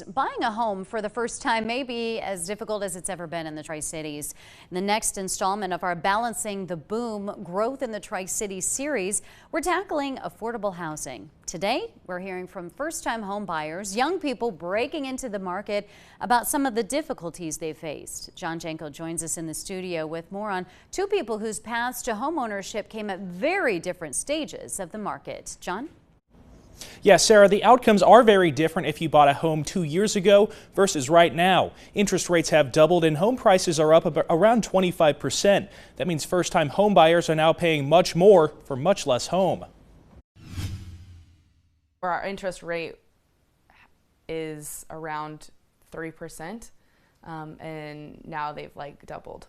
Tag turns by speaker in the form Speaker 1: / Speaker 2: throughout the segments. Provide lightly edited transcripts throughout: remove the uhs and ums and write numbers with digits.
Speaker 1: Buying a home for the first time may be as difficult as it's ever been in the Tri-Cities. In the next installment of our Balancing the Boom Growth in the Tri-Cities series, we're tackling affordable housing. Today, we're hearing from first-time home buyers, young people breaking into the market, about some of the difficulties they faced. John Janko joins us in the studio with more on two people whose paths to homeownership came at very different stages of the market. John?
Speaker 2: Yes, Sarah, the outcomes are very different if you bought a home 2 years ago versus right now. Interest rates have doubled and home prices are up around 25%. That means first-time home buyers are now paying much more for much less home.
Speaker 3: Our interest rate is around 3%, and now they've doubled.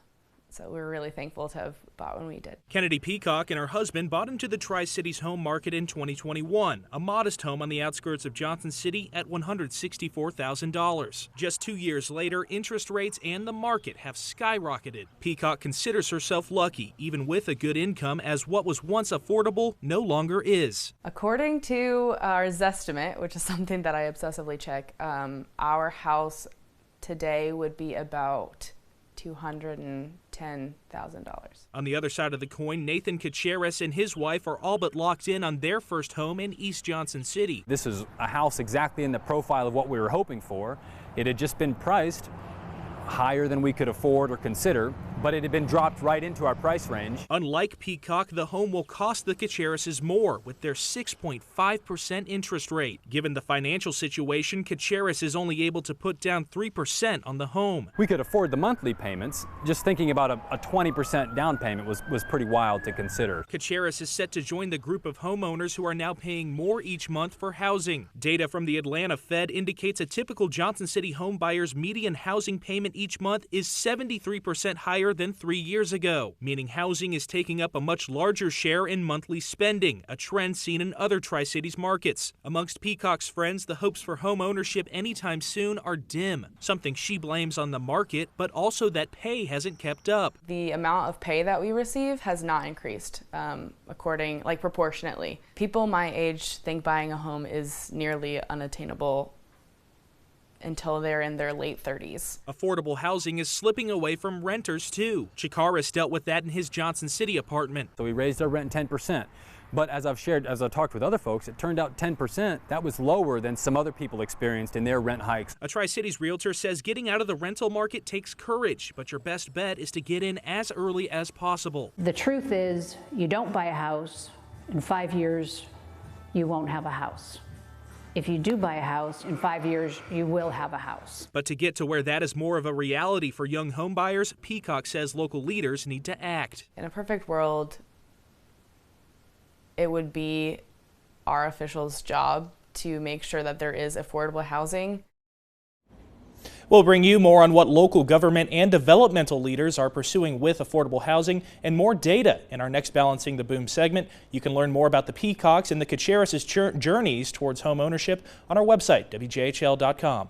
Speaker 3: So we're really thankful to have bought when we did.
Speaker 2: Daniel Peacock and her husband bought into the Tri-Cities home market in 2021, a modest home on the outskirts of Johnson City at $164,000. Just 2 years later, interest rates and the market have skyrocketed. Peacock considers herself lucky, even with a good income, as what was once affordable no longer is.
Speaker 3: According to our Zestimate, which is something that I obsessively check, our house today would be about $210,000.
Speaker 2: On the other side of the coin, Nathan Kacheris and his wife are all but locked in on their first home in East Johnson City.
Speaker 4: This is a house exactly in the profile of what we were hoping for. It had just been priced higher than we could afford or consider, but it had been dropped right into our price range.
Speaker 2: Unlike Peacock, the home will cost the Kacherises more with their 6.5% interest rate. Given the financial situation, Kacheris is only able to put down 3% on the home.
Speaker 4: We could afford the monthly payments. Just thinking about a 20% down payment was pretty wild to consider.
Speaker 2: Kacheris is set to join the group of homeowners who are now paying more each month for housing. Data from the Atlanta Fed indicates a typical Johnson City home buyer's median housing payment each month is 73% higher than 3 years ago, meaning housing is taking up a much larger share in monthly spending, a trend seen in other Tri-Cities markets. Amongst Peacock's friends, the hopes for home ownership anytime soon are dim, something she blames on the market, but also that pay hasn't kept up.
Speaker 3: The amount of pay that we receive has not increased proportionately. People my age think buying a home is nearly unattainable until they're in their late 30s.
Speaker 2: Affordable housing is slipping away from renters too. Chikaris dealt with that in his Johnson City apartment.
Speaker 4: So we raised our rent 10%. But as I've talked with other folks, it turned out 10%, that was lower than some other people experienced in their rent hikes.
Speaker 2: A Tri-Cities realtor says getting out of the rental market takes courage, but your best bet is to get in as early as possible.
Speaker 5: The truth is, you don't buy a house, in 5 years, you won't have a house. If you do buy a house, in 5 years, you will have a house.
Speaker 2: But to get to where that is more of a reality for young home buyers, Peacock says local leaders need to act.
Speaker 3: In a perfect world, it would be our officials' job to make sure that there is affordable housing.
Speaker 2: We'll bring you more on what local government and developmental leaders are pursuing with affordable housing and more data in our next Balancing the Boom segment. You can learn more about the Peacocks and the Kacheris' journeys towards home ownership on our website, WJHL.com.